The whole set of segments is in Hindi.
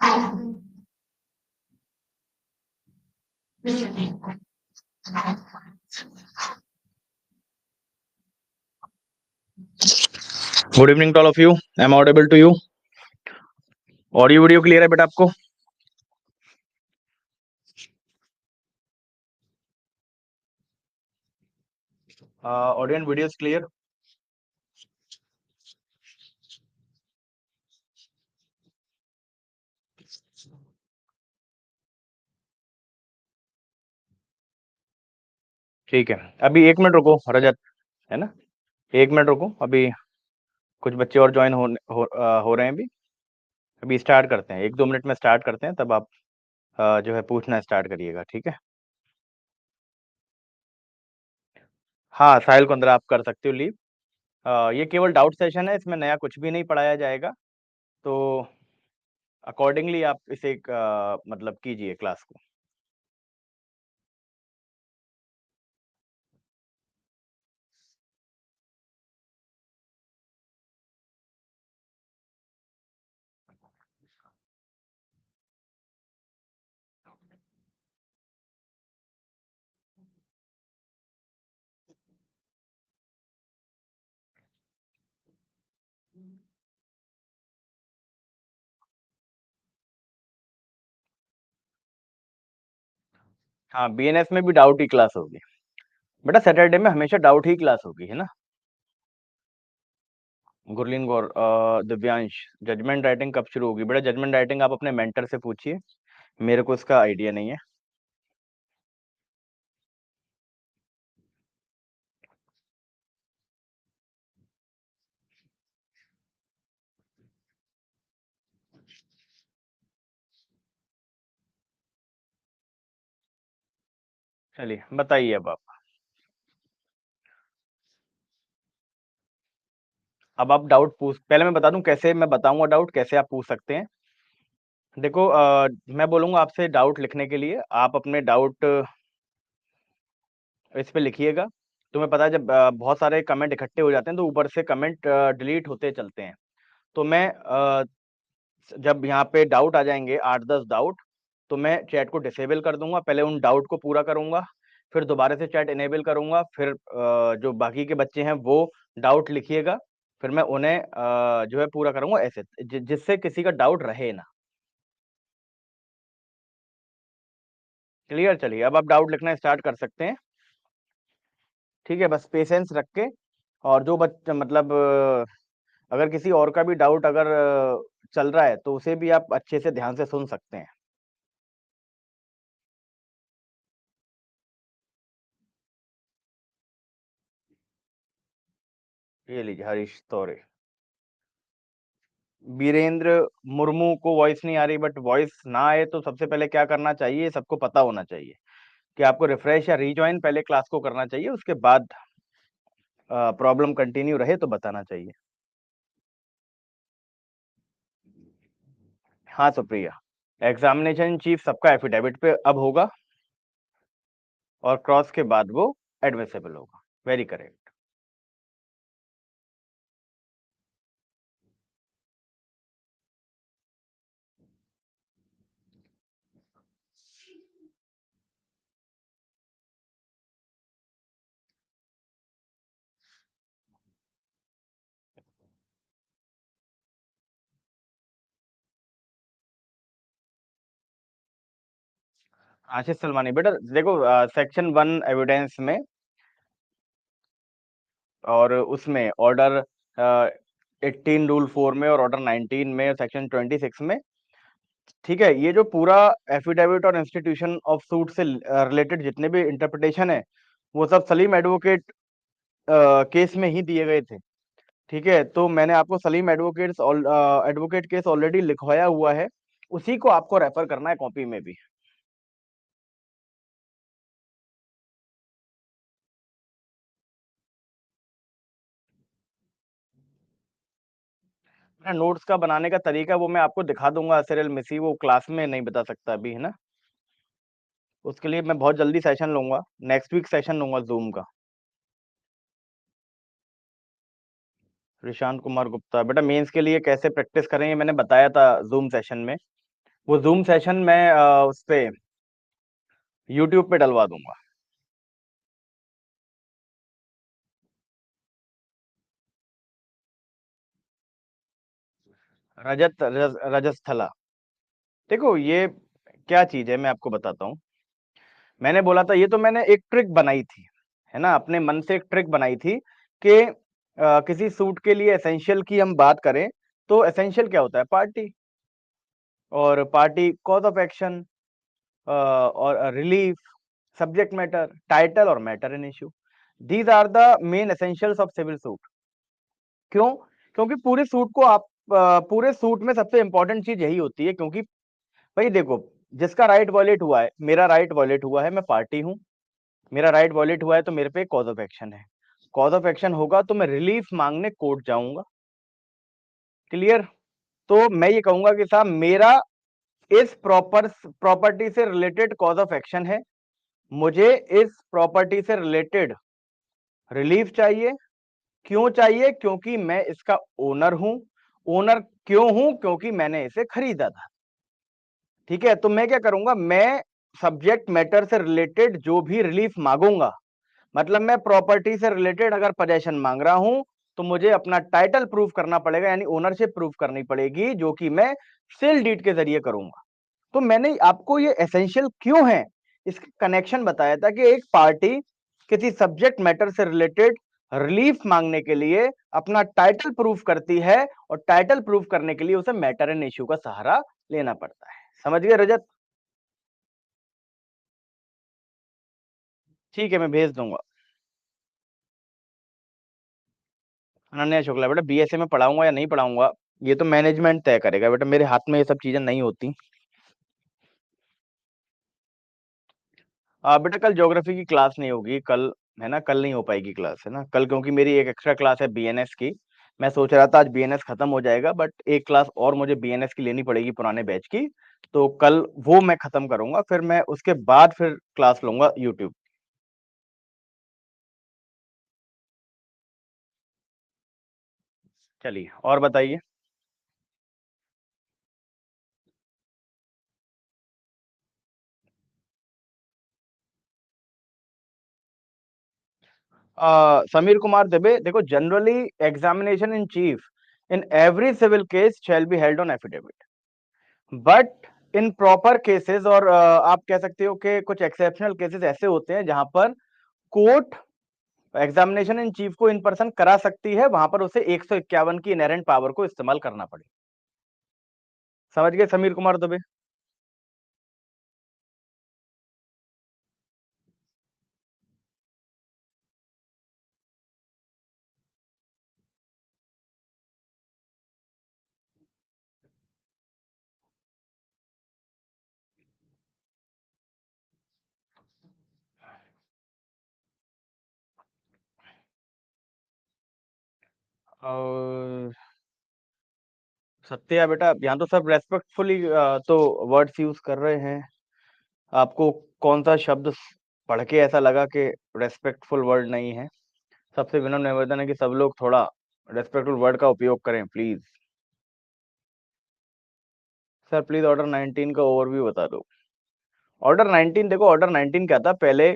Good evening to all of you. I am audible to you? Audio video clear है बेटा आपको? Audio and video clear? ठीक है, अभी 1 मिनट रुको रजत, है ना? 1 मिनट रुको, अभी कुछ बच्चे और ज्वाइन हो रहे हैं। अभी स्टार्ट करते हैं, 1-2 मिनट में स्टार्ट करते हैं, तब आप जो है पूछना स्टार्ट करिएगा, ठीक है? हाँ, साहिल को अंदर आप कर सकते हो लीव। ये केवल डाउट सेशन है, इसमें नया कुछ भी नहीं पढ़ाया जाएगा, तो अकॉर्डिंगली आप इसे मतलब कीजिए क्लास को। हाँ, बीएनएस में भी डाउट ही क्लास होगी बेटा, सैटरडे में हमेशा डाउट ही क्लास होगी, है ना? गुरलीन गौर, दिव्यांश, जजमेंट राइटिंग कब शुरू होगी? बेटा जजमेंट राइटिंग आप अपने मेंटर से पूछिए, मेरे को इसका आइडिया नहीं है। चलिए बताइए अब आप डाउट पूछ, पहले मैं बता दूं कैसे, मैं बताऊंगा डाउट कैसे आप पूछ सकते हैं। देखो, मैं बोलूंगा आपसे डाउट लिखने के लिए, आप अपने डाउट इस पे लिखिएगा। तुम्हें पता है जब बहुत सारे कमेंट इकट्ठे हो जाते हैं तो ऊपर से कमेंट डिलीट होते चलते हैं, तो मैं जब यहाँ पे डाउट आ जाएंगे 8-10 डाउट, तो मैं चैट को डिसेबल कर दूंगा, पहले उन डाउट को पूरा करूंगा, फिर दोबारा से चैट इनेबल करूंगा, फिर जो बाकी के बच्चे हैं वो डाउट लिखिएगा, फिर मैं उन्हें जो है पूरा करूंगा ऐसे, जिससे किसी का डाउट रहे ना। क्लियर? चलिए अब आप डाउट लिखना स्टार्ट कर सकते हैं, ठीक है? बस पेशेंस रख के, और जो बच्चा मतलब अगर किसी और का भी डाउट अगर चल रहा है तो उसे भी आप अच्छे से ध्यान से सुन सकते हैं। ये लीजिए हरीश तौरे। वीरेंद्र मुर्मू को वॉइस नहीं आ रही, बट वॉइस ना आए तो सबसे पहले क्या करना चाहिए, सबको पता होना चाहिए कि आपको रिफ्रेश या रीजॉइन पहले क्लास को करना चाहिए, उसके बाद प्रॉब्लम कंटिन्यू रहे तो बताना चाहिए। हाँ सुप्रिया, एग्जामिनेशन चीफ सबका एफिडेविट पे अब होगा, और क्रॉस के बाद वो एडमिसेबल होगा। Very correct. आशीष सलमानी, बेटा देखो सेक्शन 1 एविडेंस में और उसमें ऑर्डर 18 रूल 4 में और ऑर्डर 19 में, सेक्शन 26 में, ठीक है? ये जो पूरा एफिडेविट और इंस्टीट्यूशन ऑफ सूट से रिलेटेड जितने भी इंटरप्रिटेशन है, वो सब सलीम एडवोकेट केस में ही दिए गए थे, ठीक है? तो मैंने आपको सलीम एडवोकेट केस ऑलरेडी लिखवाया हुआ है, उसी को आपको रेफर करना है कॉपी में भी। नोट्स का बनाने का तरीका वो मैं आपको दिखा दूंगा सिरिल मिसी, वो क्लास में नहीं बता सकता अभी, है ना? उसके लिए मैं बहुत जल्दी सेशन लूंगा, नेक्स्ट वीक सेशन लूंगा जूम का। प्रशांत कुमार गुप्ता, बेटा मेंस के लिए कैसे प्रैक्टिस करें ये मैंने बताया था जूम सेशन में, वो जूम सेशन मैं उस पे यूट्यूब पे डलवा दूंगा। रजस्थला। देखो ये क्या चीज है, मैं आपको बताता हूँ। मैंने बोला था, ये तो मैंने एक ट्रिक बनाई थी, है ना, अपने मन से एक ट्रिक बनाई थी कि किसी सूट के लिए एसेंशियल की हम बात करें, तो एसेंशियल क्या होता है? पार्टी। और पार्टी, कॉज ऑफ एक्शन, और रिलीफ, सब्जेक्ट मैटर, टाइटल और matter in issue. These are the main essentials of civil suit. क्यों? क्योंकि पूरे सूट को आप पूरे सूट में सबसे इंपॉर्टेंट चीज यही होती है, क्योंकि भाई देखो, जिसका राइट वॉयलेट हुआ है, मेरा राइट वॉयलेट हुआ है, मैं पार्टी हूं, मेरा राइट वॉयलेट हुआ है, तो मेरे पे कॉज ऑफ एक्शन है। कॉज ऑफ एक्शन होगा तो मैं रिलीफ मांगने कोर्ट जाऊंगा। क्लियर? तो मैं ये कहूंगा कि साहब मेरा इस प्रॉपर्टी से रिलेटेड कॉज ऑफ एक्शन है, मुझे इस प्रॉपर्टी से रिलेटेड रिलीफ चाहिए। क्यों चाहिए? क्योंकि मैं इसका ओनर हूं। ओनर क्यों हूं? क्योंकि मैंने इसे खरीदा था। ठीक है, तो मैं क्या करूंगा, मैं सब्जेक्ट मैटर से रिलेटेड जो भी रिलीफ मांगूंगा, मतलब मैं प्रॉपर्टी से रिलेटेड अगर पोजेशन मांग रहा हूं, तो मुझे अपना टाइटल प्रूव करना पड़ेगा, यानी ओनरशिप प्रूव करनी पड़ेगी, जो कि मैं सेल डीड के जरिए करूंगा। तो मैंने आपको ये एसेंशियल क्यों है, इसका कनेक्शन बताया था कि एक पार्टी किसी सब्जेक्ट मैटर से रिलेटेड रिलीफ मांगने के लिए अपना टाइटल प्रूफ करती है, और टाइटल प्रूफ करने के लिए उसे मैटर एंड इश्यू का सहारा लेना पड़ता है। समझ गए रजत? ठीक है, मैं भेज दूंगा। अनन्या शुक्ला, बेटा बीएसए में पढ़ाऊंगा या नहीं पढ़ाऊंगा, ये तो मैनेजमेंट तय करेगा बेटा, मेरे हाथ में ये सब चीजें नहीं होती। बेटा कल ज्योग्राफी की क्लास नहीं होगी कल, है ना, कल नहीं हो पाएगी क्लास, है ना कल, क्योंकि मेरी एक एक्स्ट्रा क्लास है बीएनएस की। मैं सोच रहा था आज बीएनएस खत्म हो जाएगा, बट एक क्लास और मुझे बीएनएस की लेनी पड़ेगी पुराने बैच की। तो कल वो मैं खत्म करूंगा, फिर मैं उसके बाद फिर क्लास लूंगा यूट्यूब। चलिए और बताइए। समीर कुमार दुबे, देखो generally examination in chief in every civil case shall be held on affidavit, but in proper cases, और आप कह सकते हो कि कुछ एक्सेप्शनल केसेस ऐसे होते हैं जहां पर कोर्ट एग्जामिनेशन इन चीफ को इन पर्सन करा सकती है, वहां पर उसे 151 की इनहेरेंट पावर को इस्तेमाल करना पड़े। समझ गए समीर कुमार दुबे? और सत्या बेटा, यहाँ तो सब रेस्पेक्टफुली तो वर्ड्स यूज कर रहे हैं। आपको कौन सा शब्द पढ़ के ऐसा लगा कि रेस्पेक्टफुल वर्ड नहीं है? सबसे विनम्र निवेदन है कि सब लोग थोड़ा रेस्पेक्टफुल वर्ड का उपयोग करें प्लीज। सर प्लीज ऑर्डर 19 का ओवरव्यू बता दो। ऑर्डर 19, देखो ऑर्डर 19 क्या था पहले,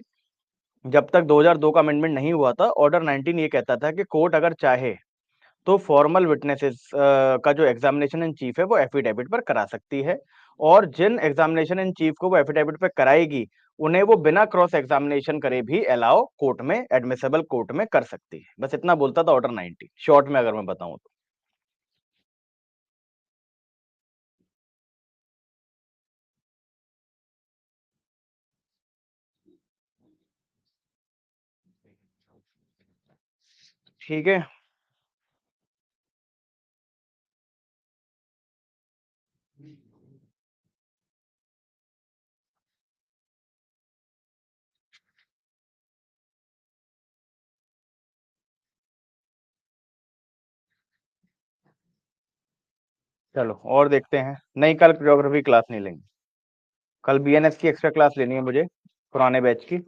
जब तक 2002 का अमेंडमेंट नहीं हुआ था, ऑर्डर 19 ये कहता था कि कोर्ट अगर चाहे तो फॉर्मल विटनेसेस का जो एग्जामिनेशन इन चीफ है वो एफिडेविट पर करा सकती है, और जिन एग्जामिनेशन इन चीफ को वो एफिडेविट पर कराएगी, उन्हें वो बिना क्रॉस एग्जामिनेशन करे भी अलाउ कोर्ट में, एडमिसेबल कोर्ट में कर सकती है। बस इतना बोलता था ऑर्डर 19, शॉर्ट में अगर मैं बताऊं तो। ठीक है। चलो और देखते हैं, नहीं कल ज्योग्राफी क्लास नहीं लेंगे, कल बीएनएस की एक्स्ट्रा क्लास लेनी है मुझे, पुराने बैच की।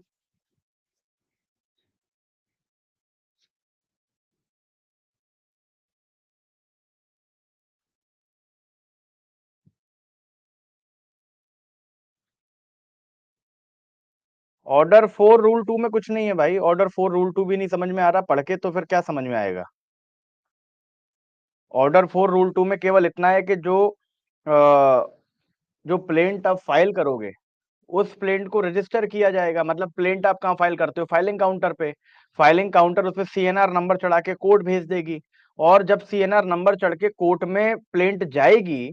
ऑर्डर 4 रूल 2 में कुछ नहीं है भाई, ऑर्डर 4 रूल 2 भी नहीं समझ में आ रहा, पढ़ के तो फिर क्या समझ में आएगा। ऑर्डर 4 रूल 2 में केवल इतना है कि जो प्लेंट आप फाइल करोगे उस प्लेंट को रजिस्टर किया जाएगा। मतलब प्लेंट आप कहाँ फाइल करते हो, फाइलिंग काउंटर पे। फाइलिंग काउंटर उसपे सीएनआर नंबर चढ़ा के कोर्ट भेज देगी, और जब सीएनआर नंबर चढ़ के कोर्ट में प्लेंट जाएगी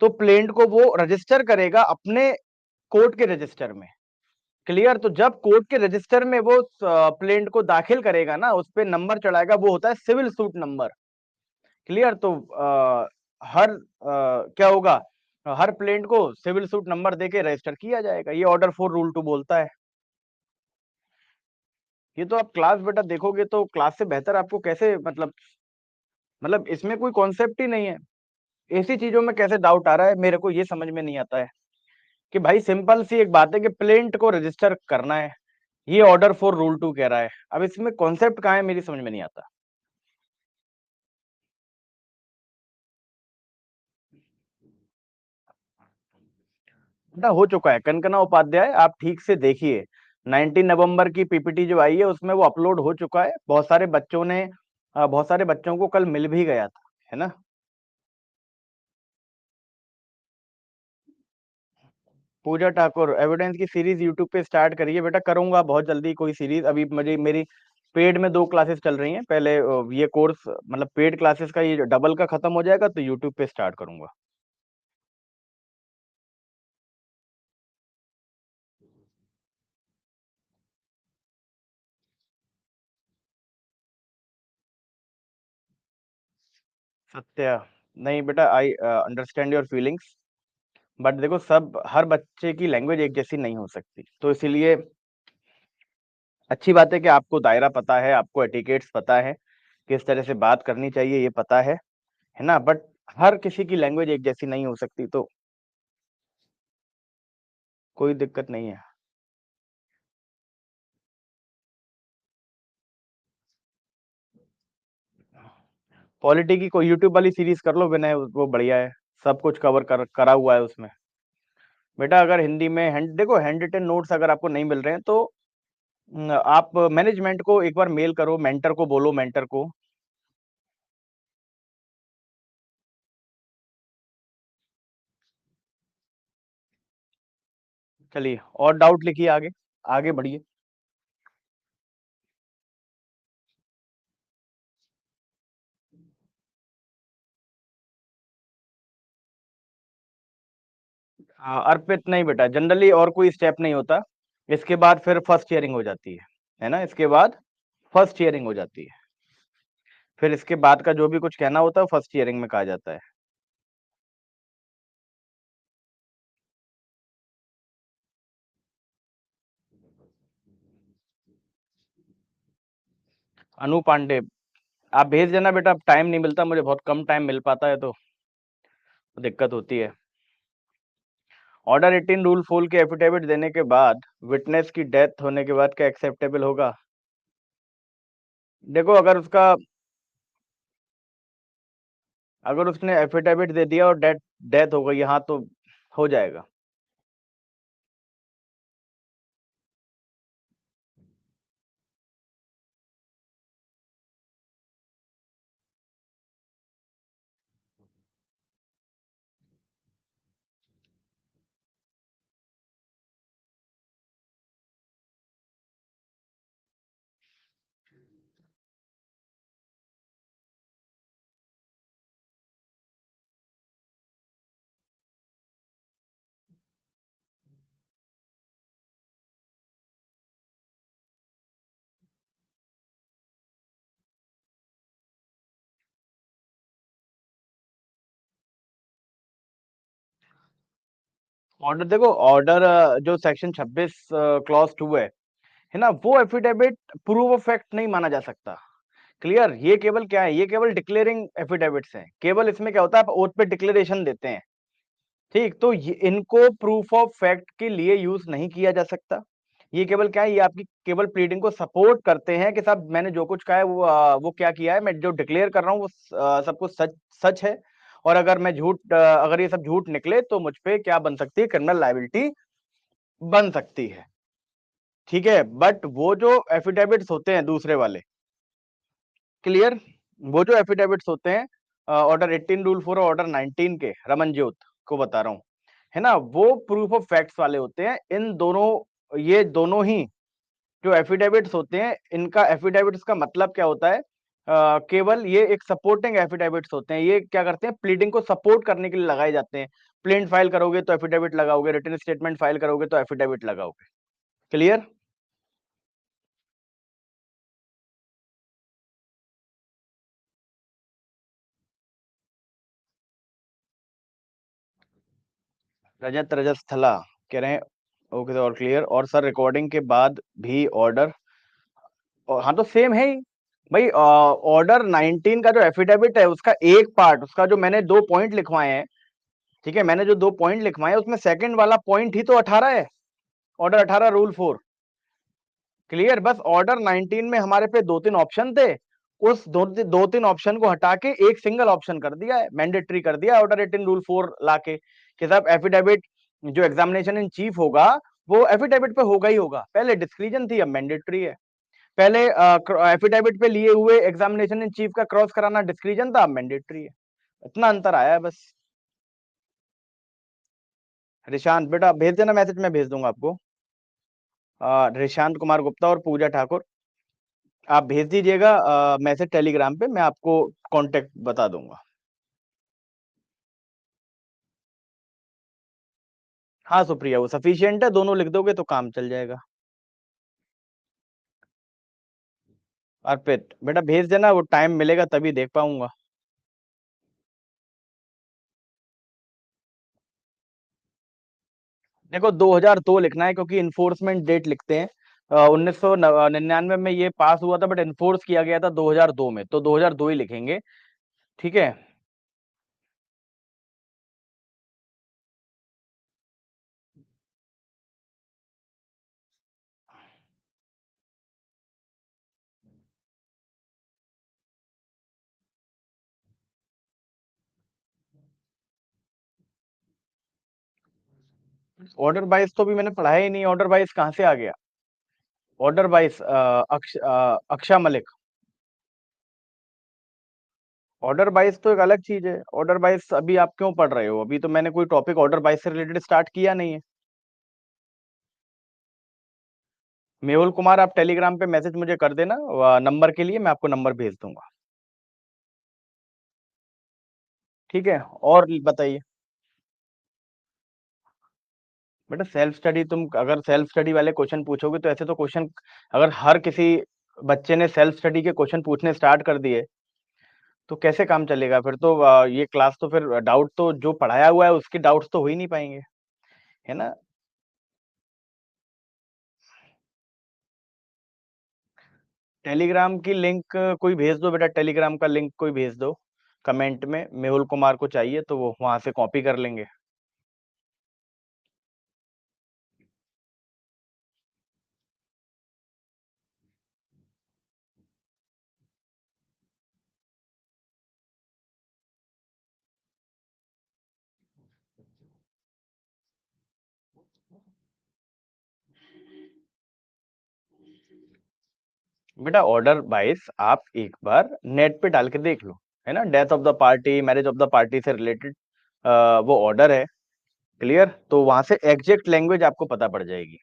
तो प्लेंट को वो रजिस्टर करेगा अपने कोर्ट के रजिस्टर में। क्लियर। तो जब कोर्ट के रजिस्टर में वो प्लेंट को दाखिल करेगा ना, उस पे नंबर चढ़ाएगा, वो होता है सिविल सूट नंबर। क्लियर। तो क्या होगा, हर प्लेंट को सिविल सूट नंबर देके रजिस्टर किया जाएगा। ये ऑर्डर 4 रूल 2 बोलता है। ये तो आप क्लास बेटा देखोगे तो क्लास से बेहतर आपको कैसे, मतलब इसमें कोई कॉन्सेप्ट ही नहीं है। ऐसी चीजों में कैसे डाउट आ रहा है, मेरे को ये समझ में नहीं आता है कि भाई सिंपल सी एक बात है कि प्लेंट को रजिस्टर करना है, ये ऑर्डर 4 रूल 2 कह रहा है। अब इसमें कॉन्सेप्ट कहाँ है, मेरी समझ में नहीं आता। बेटा हो चुका है, कनकना उपाध्याय आप ठीक से देखिए, 19 नवंबर की पीपीटी जो आई है उसमें वो अपलोड हो चुका है। बहुत सारे बच्चों को कल मिल भी गया था, है ना। पूजा ठाकुर एविडेंस की सीरीज यूट्यूब पे स्टार्ट करिए। बेटा करूंगा बहुत जल्दी कोई सीरीज। अभी मुझे मेरी पेड में 2 क्लासेस चल रही हैं। पहले ये कोर्स मतलब पेड क्लासेस का ये डबल का खत्म हो जाएगा तो यूट्यूब पे स्टार्ट करूंगा। सत्या, नहीं बेटा, I understand your feelings, but देखो सब हर बच्चे की लैंग्वेज एक जैसी नहीं हो सकती, तो इसीलिए अच्छी बात है कि आपको दायरा पता है, आपको एटिकेट्स पता है, किस तरह से बात करनी चाहिए ये पता है ना। बट हर किसी की लैंग्वेज एक जैसी नहीं हो सकती, तो कोई दिक्कत नहीं है। पॉलिटी की कोई यूट्यूब वाली सीरीज कर लो विनय, वो बढ़िया है, सब कुछ करा हुआ है उसमें। बेटा अगर हिंदी में देखो हैंड रिटन नोट्स अगर आपको नहीं मिल रहे हैं तो आप मैनेजमेंट को एक बार मेल करो, मेंटर को बोलो, मेंटर को। चलिए और डाउट लिखिए आगे, आगे बढ़िए। अर्पित, नहीं बेटा जनरली और कोई स्टेप नहीं होता, इसके बाद फिर फर्स्ट हियरिंग हो जाती है ना। इसके बाद फर्स्ट हियरिंग हो जाती है, फिर इसके बाद का जो भी कुछ कहना होता है फर्स्ट हियरिंग में कहा जाता है। अनु पांडे, आप भेज देना बेटा, टाइम नहीं मिलता मुझे, बहुत कम टाइम मिल पाता है तो दिक्कत होती है। ऑर्डर 18 रूल फुल के एफिडेविट देने के बाद विटनेस की डेथ होने के बाद क्या एक्सेप्टेबल होगा। देखो अगर उसने एफिडेविट दे दिया और डेथ डेथ हो गई, हाँ तो हो जाएगा। ऑर्डर देखो, ऑर्डर जो सेक्शन 26 क्लॉज 2 है ना, वो एफिडेविट प्रूफ ऑफ फैक्ट नहीं माना जा सकता। क्लियर। ये केवल क्या है, ये केवल डिक्लेयरिंग एफिडेविट्स हैं। केवल इसमें क्या होता है, आप ओथ पे डिक्लेरेशन देते हैं, ठीक। तो इनको प्रूफ ऑफ फैक्ट के लिए यूज नहीं किया जा सकता। ये केवल क्या है, ये आपकी केवल प्लीडिंग को सपोर्ट करते हैं कि साहब मैंने जो कुछ कहा है वो क्या किया है, मैं जो डिक्लेयर कर रहा हूँ वो सब कुछ सच सच है। और अगर मैं अगर ये सब झूठ निकले तो मुझ पे क्या बन सकती है, क्रिमिनल लायबिलिटी बन सकती है। ठीक है, बट वो जो एफिडेविट्स होते हैं दूसरे वाले, क्लियर, वो जो एफिडेविट्स होते हैं ऑर्डर 18 रूल 4 और ऑर्डर 19 के, रमनजोत को बता रहा हूं, है ना, वो प्रूफ ऑफ फैक्ट्स वाले होते हैं। इन दोनों, ये दोनों ही जो एफिडेविट्स होते हैं, इनका एफिडेविट्स का मतलब क्या होता है, केवल ये एक सपोर्टिंग एफिडेविट्स होते हैं। ये क्या करते हैं, प्लीडिंग को सपोर्ट करने के लिए लगाए जाते हैं। प्लेंट फाइल करोगे तो एफिडेविट लगाओगे, रिटन स्टेटमेंट फाइल करोगे तो एफिडेविट लगाओगे। क्लियर। रजत रजत स्थला कह रहे हैं, ओके और क्लियर, और सर रिकॉर्डिंग के बाद भी ऑर्डर, हाँ तो सेम है ही भाई। ऑर्डर 19 का जो एफिडेविट है, उसका एक पार्ट, उसका जो मैंने 2 पॉइंट लिखवाए हैं, ठीक है, मैंने जो 2 पॉइंट लिखवाए हैं, उसमें सेकंड वाला पॉइंट ही तो 18 है, ऑर्डर 18 रूल 4। क्लियर। बस ऑर्डर 19 में हमारे पे 2-3 ऑप्शन थे, उस 2-3 ऑप्शन को हटा के एक सिंगल ऑप्शन कर दिया है, मैंडेटरी कर दिया है ऑर्डर 18 रूल 4 लाके, कि साहब एफिडेविट जो एग्जामिनेशन इन चीफ होगा वो एफिडेविट पे होगा ही होगा। पहले डिस्क्रिजन थी, अब मैंडेटरी है। पहले एफिडेविट पे लिए हुए एग्जामिनेशन इन चीफ का क्रॉस कराना डिस्क्रिजन था, अब मैंडेटरी है। इतना अंतर आया है बस। रिशांत बेटा भेज देना मैसेज, मैं भेज दूंगा आपको। रिशांत कुमार गुप्ता और पूजा ठाकुर, आप भेज दीजिएगा मैसेज टेलीग्राम पे, मैं आपको कांटेक्ट बता दूंगा। हाँ सुप्रिया, वो सफिशियंट है, दोनों लिख दोगे तो काम चल जाएगा। अर्पित बेटा भेज देना, वो टाइम मिलेगा तभी देख पाऊंगा। देखो 2002 लिखना है, क्योंकि इन्फोर्समेंट डेट लिखते हैं। 1999 में ये पास हुआ था, बट इन्फोर्स किया गया था 2002 में, तो 2002 ही लिखेंगे। ठीक है। ऑर्डर वाइज तो भी मैंने पढ़ाया ही नहीं, ऑर्डर वाइज कहाँ से आ गया। Order wise अक्षा Malik. Order wise तो एक अलग चीज है। ऑर्डर वाइज अभी आप क्यों पढ़ रहे हो, अभी तो मैंने कोई टॉपिक ऑर्डर वाइज से रिलेटेड स्टार्ट किया नहीं है। मेहुल कुमार, आप टेलीग्राम पे मैसेज मुझे कर देना नंबर के लिए, मैं आपको नंबर भेज दूंगा। ठीक है, और बताइए। बेटा सेल्फ स्टडी, तुम अगर सेल्फ स्टडी वाले क्वेश्चन पूछोगे तो ऐसे तो क्वेश्चन, अगर हर किसी बच्चे ने सेल्फ स्टडी के क्वेश्चन पूछने स्टार्ट कर दिए तो कैसे काम चलेगा फिर तो। ये क्लास तो फिर डाउट तो जो पढ़ाया हुआ है उसके डाउट्स तो हो ही नहीं पाएंगे, है ना। टेलीग्राम की लिंक कोई भेज दो बेटा, टेलीग्राम का लिंक कोई भेज दो कमेंट में, मेहुल कुमार को चाहिए तो वो वहां से कॉपी कर लेंगे। बेटा ऑर्डर वाइज आप एक बार नेट पे डाल के देख लो, है ना, death of the party, marriage of the party से रिलेटेड वो ऑर्डर है। क्लियर, तो वहां से एग्जैक्ट लैंग्वेज आपको पता पड़ जाएगी।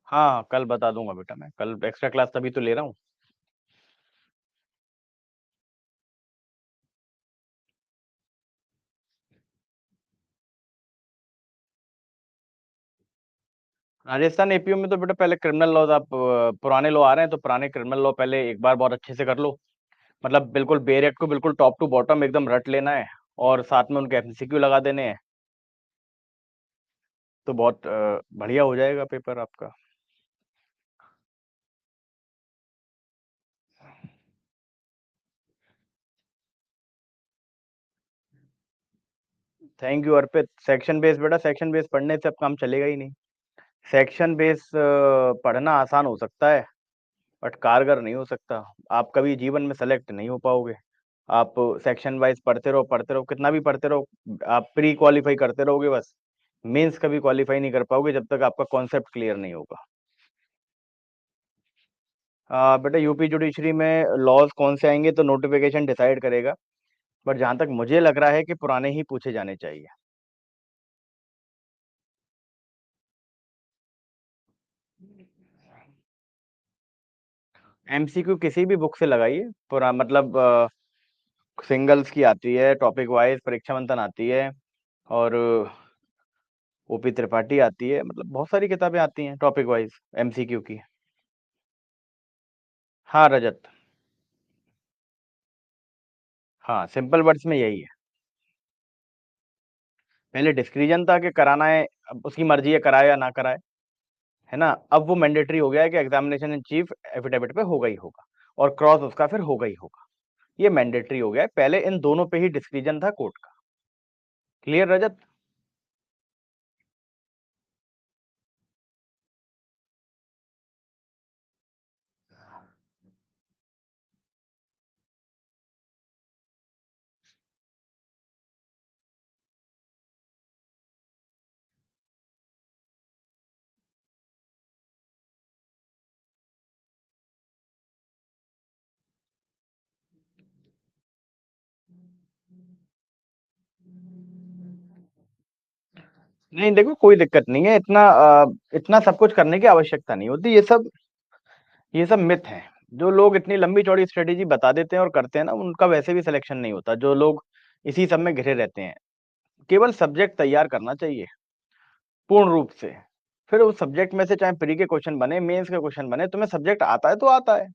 हाँ कल बता दूंगा बेटा, मैं कल एक्स्ट्रा क्लास तभी तो ले रहा हूँ। राजस्थान एपीओ में तो बेटा पहले क्रिमिनल लॉ, आप पुराने लॉ आ रहे हैं तो पुराने क्रिमिनल लॉ पहले एक बार बहुत अच्छे से कर लो, मतलब बिल्कुल बेर एक्ट को बिल्कुल टॉप टू बॉटम एकदम रट लेना है, और साथ में उनके एमसीक्यू लगा देने हैं, तो बहुत बढ़िया हो जाएगा पेपर आपका। Thank you Arpit. Section base बेटा, सेक्शन बेस पढ़ने से अब काम चलेगा ही नहीं। सेक्शन बेस पढ़ना आसान हो सकता है, बट कारगर नहीं हो सकता। आप कभी जीवन में सेलेक्ट नहीं हो पाओगे। आप सेक्शन वाइज पढ़ते रहो, कितना भी पढ़ते रहो, आप प्री क्वालिफाई करते रहोगे बस, मेंस कभी क्वालिफाई नहीं कर पाओगे जब तक आपका कॉन्सेप्ट क्लियर नहीं होगा। बेटा यूपी जुडिशरी में लॉज कौन से आएंगे तो नोटिफिकेशन डिसाइड करेगा, बट जहां तक मुझे लग रहा है कि पुराने ही पूछे जाने चाहिए। एमसीक्यू किसी भी बुक से लगाइए, पूरा मतलब सिंगल्स की आती है, टॉपिक वाइज परीक्षा मंथन आती है, और ओपी त्रिपाठी आती है, मतलब बहुत सारी किताबें आती हैं टॉपिक वाइज एमसीक्यू की। हाँ रजत। हाँ सिंपल वर्ड्स में यही है। पहले डिस्क्रिजन था कि कराना है, अब उसकी मर्जी है कराए या ना कराए, है ना। अब वो मैंडेटरी हो गया है कि एग्जामिनेशन इन चीफ एफिडेविट पे होगा ही होगा, और क्रॉस उसका फिर होगा ही होगा। ये मैंडेटरी हो गया है, पहले इन दोनों पे ही डिस्क्रिजन था कोर्ट का। क्लियर रजत? नहीं देखो, कोई दिक्कत नहीं है, इतना सब कुछ करने की आवश्यकता नहीं होती, ये सब मिथ है। जो लोग इतनी लंबी चौड़ी स्ट्रेटेजी बता देते हैं और करते हैं ना, उनका वैसे भी सिलेक्शन नहीं होता, जो लोग इसी सब में घिरे रहते हैं। केवल सब्जेक्ट तैयार करना चाहिए पूर्ण रूप से, फिर उस सब्जेक्ट में से चाहे प्री के क्वेश्चन बने, मेंस के क्वेश्चन बने, तुम्हें सब्जेक्ट आता है तो आता है।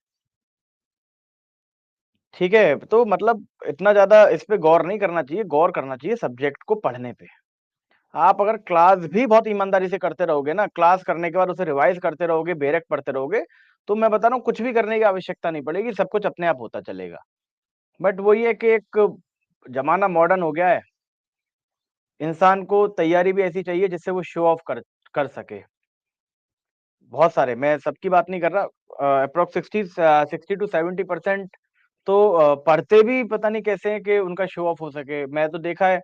ठीक है, तो मतलब इतना ज्यादा इस पे गौर नहीं करना चाहिए, गौर करना चाहिए सब्जेक्ट को पढ़ने पे। आप अगर क्लास भी बहुत ईमानदारी से करते रहोगे ना, क्लास करने के बाद उसे रिवाइज करते रहोगे, बेरेक पढ़ते रहोगे, तो मैं बता रहा हूँ कुछ भी करने की आवश्यकता नहीं पड़ेगी, सब कुछ अपने आप होता चलेगा। बट वही है कि एक जमाना मॉडर्न हो गया है, इंसान को तैयारी भी ऐसी चाहिए जिससे वो शो ऑफ कर सके। बहुत सारे, मैं सबकी बात नहीं कर रहा, अप्रोक्स 60 to 70% तो पढ़ते भी पता नहीं कैसे हैं कि उनका शो ऑफ हो सके। मैं तो देखा है,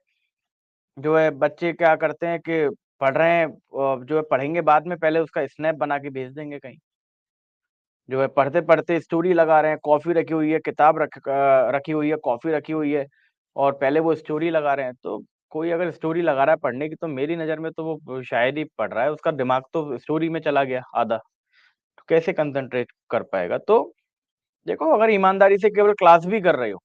जो है बच्चे क्या करते हैं कि पढ़ रहे हैं, जो है पढ़ेंगे बाद में, पहले उसका स्नैप बना के भेज देंगे कहीं। जो है पढ़ते पढ़ते स्टोरी लगा रहे हैं, कॉफी रखी हुई है, किताब रखी हुई है, कॉफी रखी हुई है, और पहले वो स्टोरी लगा रहे हैं। तो कोई अगर स्टोरी लगा रहा है पढ़ने की, तो मेरी नज़र में तो वो शायद ही पढ़ रहा है, उसका दिमाग तो स्टोरी में चला गया आधा। तो कैसे कंसंट्रेट कर पाएगा? तो देखो, अगर ईमानदारी से केवल क्लास भी कर रहे हो,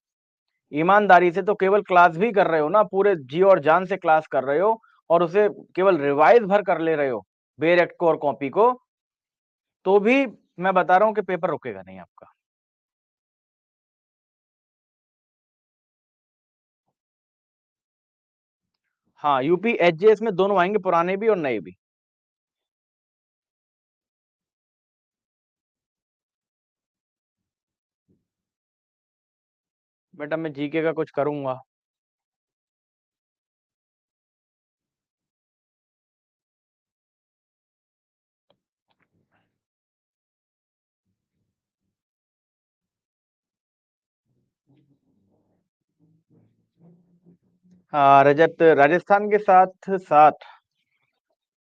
ईमानदारी से तो केवल क्लास भी कर रहे हो ना, पूरे जी और जान से क्लास कर रहे हो, और उसे केवल रिवाइज भर कर ले रहे हो, बेरेक्ट को और कॉपी को, तो भी मैं बता रहा हूँ कि पेपर रुकेगा नहीं आपका। हाँ, यूपी एचजेएस में दोनों आएंगे, पुराने भी और नए भी। बेटा मैं जीके का कुछ करूंगा। हाँ रजत, राजस्थान के साथ साथ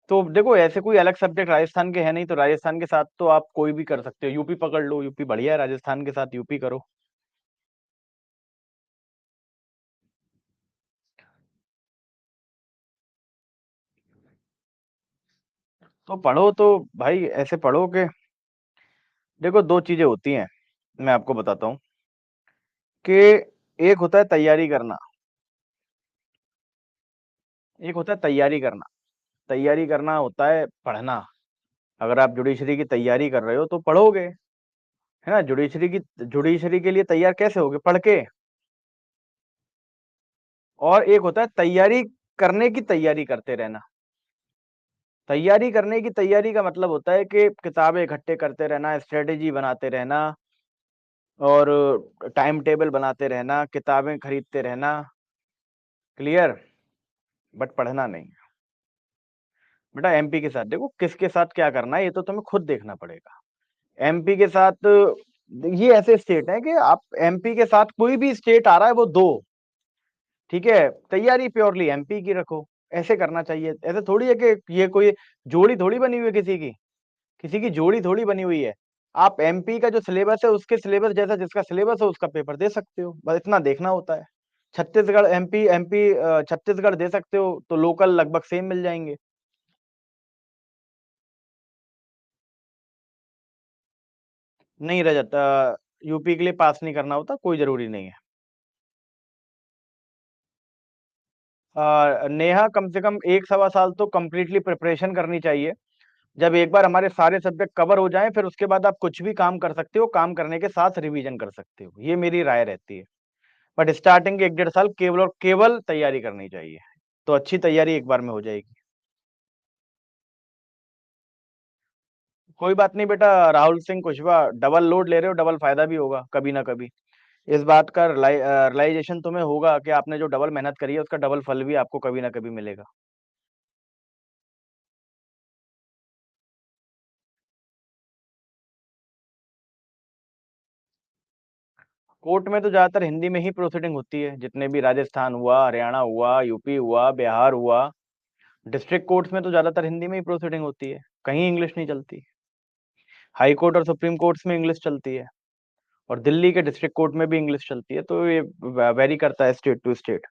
तो देखो, ऐसे कोई अलग सब्जेक्ट राजस्थान के है नहीं, तो राजस्थान के साथ तो आप कोई भी कर सकते हो, यूपी पकड़ लो, यूपी बढ़िया है, राजस्थान के साथ यूपी करो। तो पढ़ो तो भाई, ऐसे पढ़ो कि देखो, दो चीजें होती हैं, मैं आपको बताता हूँ कि एक होता है तैयारी करना, एक होता है तैयारी करना। तैयारी करना होता है पढ़ना। अगर आप जुडिशरी की तैयारी कर रहे हो तो पढ़ोगे, है ना। जुडिशरी के लिए तैयार कैसे होगे? पढ़ के। और एक होता है तैयारी करने की तैयारी करते रहना। तैयारी करने की तैयारी का मतलब होता है कि किताबें इकट्ठे करते रहना, स्ट्रेटेजी बनाते रहना, और टाइम टेबल बनाते रहना, किताबें खरीदते रहना। क्लियर? बट पढ़ना नहीं। बेटा एमपी के साथ देखो, किसके साथ क्या करना है ये तो तुम्हें खुद देखना पड़ेगा। एमपी के साथ ये ऐसे स्टेट है कि आप एमपी के साथ कोई भी स्टेट आ रहा है वो दो, ठीक है, तैयारी प्योरली एमपी की रखो। ऐसे करना चाहिए, ऐसे थोड़ी है कि ये कोई जोड़ी थोड़ी बनी हुई है किसी की जोड़ी थोड़ी बनी हुई है। आप एमपी का जो सिलेबस है उसके सिलेबस जैसा जिसका सिलेबस है उसका पेपर दे सकते हो, बस इतना देखना होता है। छत्तीसगढ़ एमपी एमपी छत्तीसगढ़ दे सकते हो तो लोकल लगभग सेम मिल जाएंगे। नहीं रजत, यूपी के लिए पास नहीं करना होता, कोई जरूरी नहीं है। नेहा कम से कम 1 सवा साल तो कंप्लीटली प्रिपरेशन करनी चाहिए। जब एक बार हमारे सारे सब्जेक्ट कवर हो जाएं फिर उसके बाद आप कुछ भी काम कर सकते हो, काम करने के साथ रिवीजन कर सकते हो, ये मेरी राय रहती है। बट स्टार्टिंग के 1 1.5 साल केवल और केवल तैयारी करनी चाहिए, तो अच्छी तैयारी एक बार में हो जाएगी। कोई बात नहीं बेटा, राहुल सिंह कुशवाहा, डबल लोड ले रहे हो, डबल फायदा भी होगा कभी ना कभी। इस बात का रियलाइजेशन तुम्हें होगा कि आपने जो डबल मेहनत करी है उसका डबल फल भी आपको कभी ना कभी मिलेगा। कोर्ट में तो ज्यादातर हिंदी में ही प्रोसीडिंग होती है, जितने भी राजस्थान हुआ, हरियाणा हुआ, यूपी हुआ, बिहार हुआ, डिस्ट्रिक्ट कोर्ट्स में तो ज्यादातर हिंदी में ही प्रोसीडिंग होती है, कहीं इंग्लिश नहीं चलती। हाई कोर्ट और सुप्रीम कोर्ट्स में इंग्लिश चलती है, और दिल्ली के डिस्ट्रिक्ट कोर्ट में भी इंग्लिश चलती है, तो ये वेरी करता है स्टेट टू स्टेट।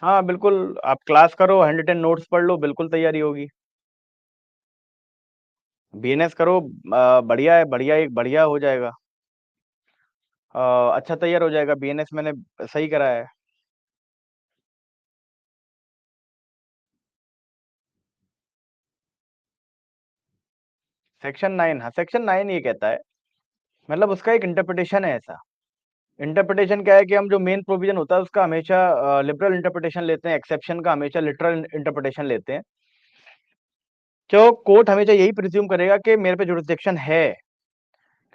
हाँ बिल्कुल, आप क्लास करो, हैंड रिटन नोट्स पढ़ लो, बिल्कुल तैयारी होगी। बीएनएस करो, बढ़िया है, बढ़िया, एक बढ़िया हो जाएगा। अच्छा तैयार हो जाएगा, बीएनएस मैंने सही करा है। सेक्शन 9, हाँ सेक्शन 9 ये कहता है, मतलब उसका एक इंटरप्रिटेशन है ऐसा। इंटरप्रिटेशन क्या है कि हम जो मेन प्रोविजन होता है उसका हमेशा लिबरल इंटरप्रिटेशन लेते हैं, एक्सेप्शन का हमेशा लिटरल इंटरप्रिटेशन लेते हैं। तो कोर्ट हमेशा यही प्रिज्यूम करेगा कि मेरे पे जुरिस्डिक्शन है,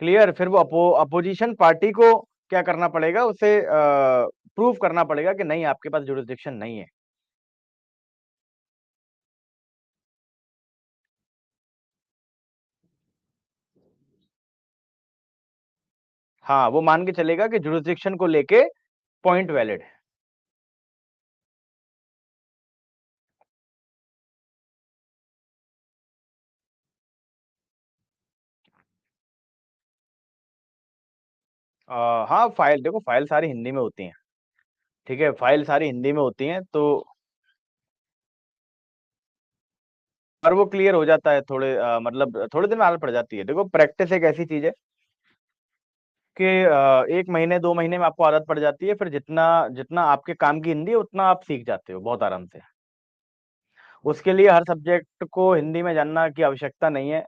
क्लियर, फिर वो अपोजिशन पार्टी को क्या करना पड़ेगा, उसे प्रूव करना पड़ेगा कि नहीं आपके पास जुरिस्डिक्शन नहीं है। हाँ, वो मान के चलेगा कि जुरिस्डिक्शन को लेके पॉइंट वैलिड है। हाँ, फाइल देखो, फाइल सारी हिंदी में होती हैं, ठीक है, फाइल सारी हिंदी में होती हैं, तो पर वो क्लियर हो जाता है थोड़े मतलब थोड़े दिन में आदत पड़ जाती है। देखो प्रैक्टिस एक ऐसी चीज है कि 1 महीने 2 महीने में आपको आदत पड़ जाती है, फिर जितना जितना आपके काम की हिंदी है उतना आप सीख जाते हो बहुत आराम से। उसके लिए हर सब्जेक्ट को हिंदी में जानना की आवश्यकता नहीं है,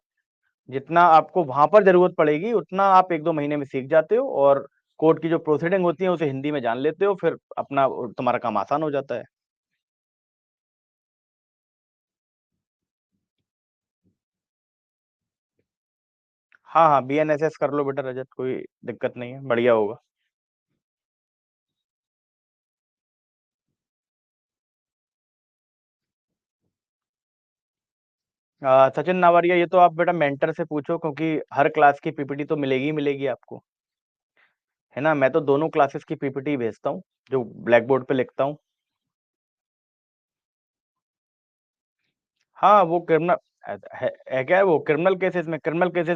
जितना आपको वहां पर जरूरत पड़ेगी उतना आप 1 2 महीने में सीख जाते हो, और कोर्ट की जो प्रोसीडिंग होती है उसे हिंदी में जान लेते हो, फिर अपना तुम्हारा काम आसान हो जाता है। हाँ हाँ, बीएनएसएस कर लो बेटा रजत, कोई दिक्कत नहीं है, बढ़िया होगा। सचिन नावरिया, ये तो आप बेटा मेंटर से पूछो, क्योंकि हर क्लास की पीपीटी तो मिलेगी ही मिलेगी आपको, है ना। मैं तो दोनों क्लासेस की पीपीटी भेजता हूँ, जो ब्लैक बोर्ड पे लिखता हूँ। हाँ वो क्रिमिनल है क्या है, वो क्रिमिनल केसेस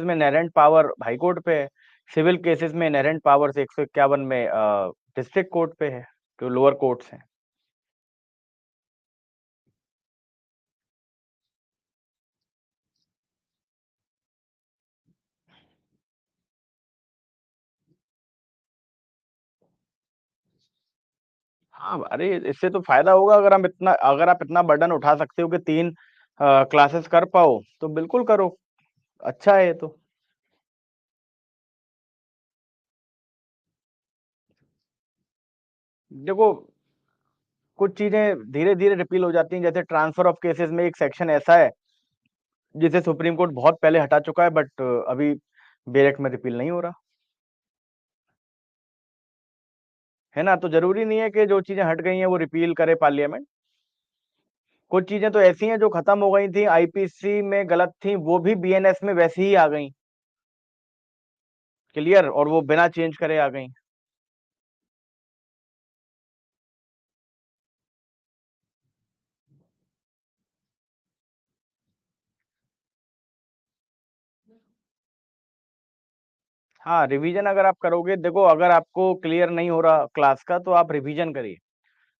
में इनहेरेंट पावर हाई कोर्ट पे है, सिविल केसेस में इनहेरेंट पावर्स 151 में डिस्ट्रिक्ट कोर्ट पे है, जो लोअर कोर्ट्स हैं। हाँ अरे, इससे तो फायदा होगा, अगर आप इतना बर्डन उठा सकते हो कि 3 क्लासेस कर पाओ तो बिल्कुल करो, अच्छा है ये तो। देखो कुछ चीजें धीरे धीरे रिपील हो जाती हैं, जैसे ट्रांसफर ऑफ केसेस में एक सेक्शन ऐसा है जिसे सुप्रीम कोर्ट बहुत पहले हटा चुका है, बट अभी बेरेट में रिपील नहीं हो रहा, है ना। तो जरूरी नहीं है कि जो चीजें हट गई हैं वो रिपील करे पार्लियामेंट, कुछ चीजें तो ऐसी हैं जो खत्म हो गई थी, आईपीसी में गलत थी, वो भी बीएनएस में वैसी ही आ गई। क्लियर, और वो बिना चेंज करे आ गई। हाँ, रिवीजन अगर आप करोगे, देखो अगर आपको क्लियर नहीं हो रहा क्लास का तो आप रिवीजन करिए।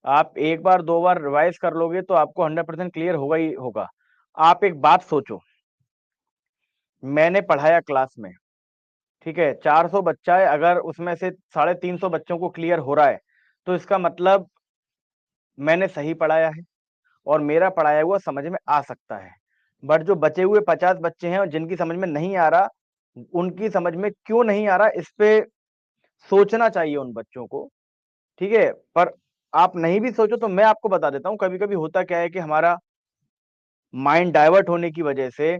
आप एक बार दो बार रिवाइज कर लोगे तो आपको 100% क्लियर होगा ही होगा। आप एक बात सोचो, मैंने पढ़ाया क्लास में, ठीक है, 400 बच्चा है, अगर उसमें से 350 बच्चों को क्लियर हो रहा है तो इसका मतलब मैंने सही पढ़ाया है और मेरा पढ़ाया हुआ समझ में आ सकता है। बट जो बचे हुए 50 बच्चे हैं और जिनकी समझ में नहीं आ रहा, उनकी समझ में क्यों नहीं आ रहा, इस पे सोचना चाहिए उन बच्चों को। ठीक है, पर आप नहीं भी सोचो तो मैं आपको बता देता हूँ, कभी कभी होता क्या है कि हमारा माइंड डाइवर्ट होने की वजह से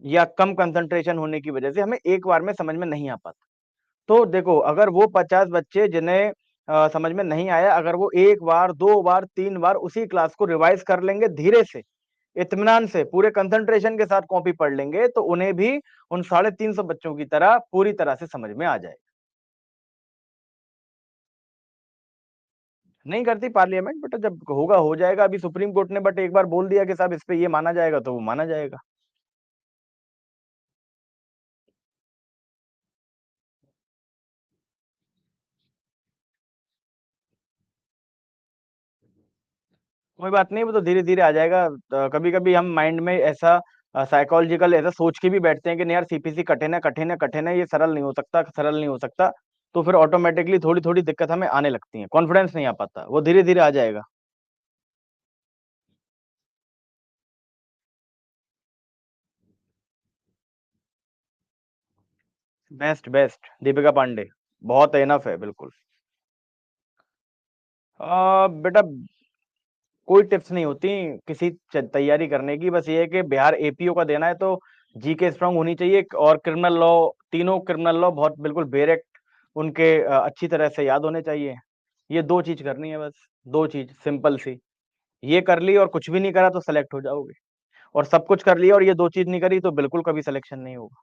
या कम कंसंट्रेशन होने की वजह से हमें एक बार में समझ में नहीं आ पाता। तो देखो, अगर वो 50 बच्चे जिन्हें समझ में नहीं आया, अगर वो एक बार दो बार तीन बार उसी क्लास को रिवाइज कर लेंगे धीरे से, इत्मीनान से, पूरे कंसंट्रेशन के साथ कॉपी पढ़ लेंगे, तो उन्हें भी उन 350 बच्चों की तरह पूरी तरह से समझ में आ जाएगा। नहीं करती पार्लियामेंट, बट जब होगा हो जाएगा। अभी सुप्रीम कोर्ट ने बट एक बार बोल दिया कि साहब इस पे ये माना जाएगा, तो वो माना जाएगा। कोई बात नहीं, वो तो धीरे धीरे आ जाएगा। कभी कभी हम माइंड में ऐसा साइकोलॉजिकल ऐसा सोच के भी बैठते हैं कि नहीं यार, सीपीसी कठिन है, कठिन है, कठिन है, ये सरल नहीं हो सकता, सरल नहीं हो सकता। तो फिर ऑटोमेटिकली थोड़ी थोड़ी दिक्कत हमें आने लगती है, कॉन्फिडेंस नहीं आ पाता, वो धीरे धीरे आ जाएगा। बेस्ट बेस्ट दीपिका पांडे, बहुत इनफ है, बिल्कुल। बेटा, कोई टिप्स नहीं होती किसी तैयारी करने की, बस ये है कि बिहार एपीओ का देना है तो जीके स्ट्रांग होनी चाहिए, और क्रिमिनल लॉ, तीनों क्रिमिनल लॉ बहुत बिल्कुल बेरेक्ट उनके अच्छी तरह से याद होने चाहिए। ये दो चीज करनी है बस, दो चीज सिंपल सी। ये कर ली और कुछ भी नहीं करा तो सेलेक्ट हो जाओगे, और सब कुछ कर लिया और ये दो चीज नहीं करी तो बिल्कुल कभी सिलेक्शन नहीं होगा।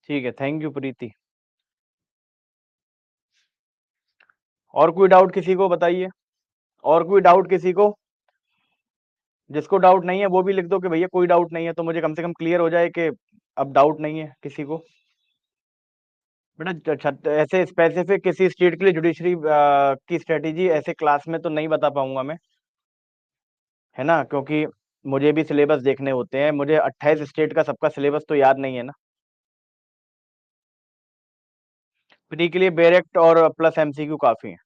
ठीक है, थैंक यू प्रीति। और कोई डाउट किसी को बताइए, और कोई डाउट किसी को? जिसको डाउट नहीं है वो भी लिख दो कि भैया कोई डाउट नहीं है, तो मुझे कम से कम क्लियर हो जाए कि अब डाउट नहीं है किसी को। बेटा, ऐसे स्पेसिफिक किसी स्टेट के लिए जुडिशरी की स्ट्रेटेजी ऐसे क्लास में तो नहीं बता पाऊंगा मैं, है ना, क्योंकि मुझे भी सिलेबस देखने होते हैं, मुझे 28 स्टेट का सबका सिलेबस तो याद नहीं है ना। प्री के लिए डायरेक्ट और प्लस एमसीक्यू काफी है।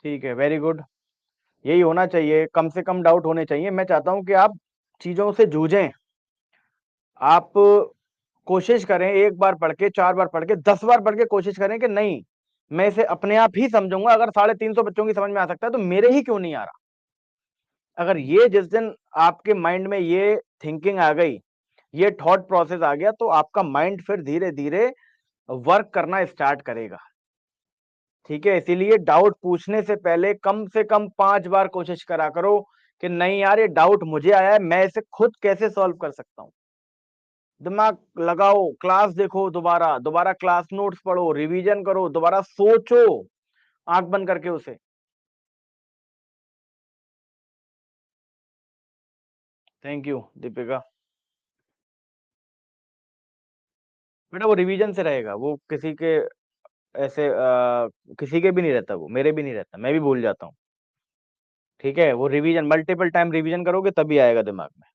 ठीक है, वेरी गुड। यही होना चाहिए, कम से कम डाउट होने चाहिए। मैं चाहता हूं कि आप चीजों से जूझें। आप कोशिश करें, एक बार पढ़ के, चार बार पढ़ के, 10 बार पढ़ के कोशिश करें कि नहीं, मैं इसे अपने आप ही समझूंगा। अगर 350 बच्चों की समझ में आ सकता है तो मेरे ही क्यों नहीं आ रहा। अगर ये जिस दिन आपके माइंड में ये थिंकिंग आ गई, ये थॉट प्रोसेस आ गया, तो आपका माइंड फिर धीरे धीरे वर्क करना स्टार्ट करेगा। ठीक है, इसीलिए डाउट पूछने से पहले कम से कम 5 बार कोशिश करा करो कि नहीं यार, ये डाउट मुझे आया है, मैं इसे खुद कैसे सॉल्व कर सकता हूँ। दिमाग लगाओ, क्लास देखो, दोबारा दोबारा क्लास नोट्स पढ़ो, रिवीजन करो, दोबारा सोचो आंख बंद करके उसे। Thank you Deepika. बेटा, वो रिवीजन से रहेगा, वो किसी के ऐसे किसी के भी नहीं रहता, वो मेरे भी नहीं रहता, मैं भी भूल जाता हूँ। ठीक है, वो रिवीजन मल्टीपल टाइम रिवीजन करोगे तभी आएगा दिमाग में।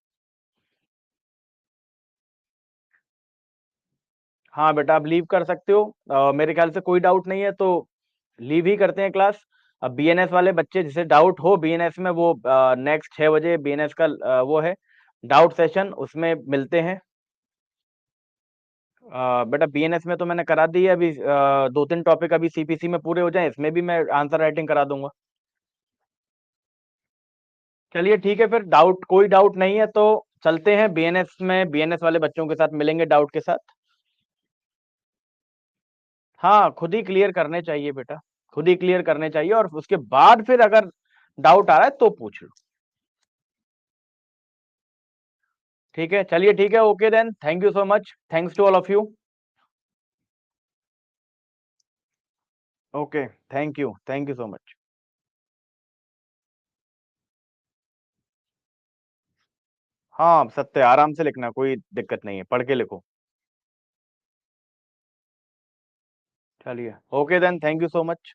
हाँ बेटा, आप लीव कर सकते हो, मेरे ख्याल से कोई डाउट नहीं है तो लीव ही करते हैं क्लास। अब बीएनएस वाले बच्चे जिसे डाउट हो बीएनएस में, वो नेक्स्ट 6 बजे बीएनएस का वो है, डाउट सेशन उसमें मिलते हैं। बेटा बीएनएस में तो मैंने करा दी है, अभी 2-3 टॉपिक अभी सीपीसी में पूरे हो जाएं, इसमें भी मैं आंसर राइटिंग करा दूंगा। चलिए ठीक है, फिर कोई डाउट नहीं है तो चलते हैं बीएनएस में, बीएनएस वाले बच्चों के साथ मिलेंगे डाउट के साथ। हाँ, खुद ही क्लियर करने चाहिए बेटा, खुद ही क्लियर करने चाहिए, और उसके बाद फिर अगर डाउट आ रहा है तो पूछ लो। ठीक है, चलिए ठीक है, okay then, thank you so much, thanks to all of you. Okay, thank you so much. हाँ सत्य, आराम से लिखना, कोई दिक्कत नहीं है, पढ़ के लिखो। चलिए, okay then, thank you so much.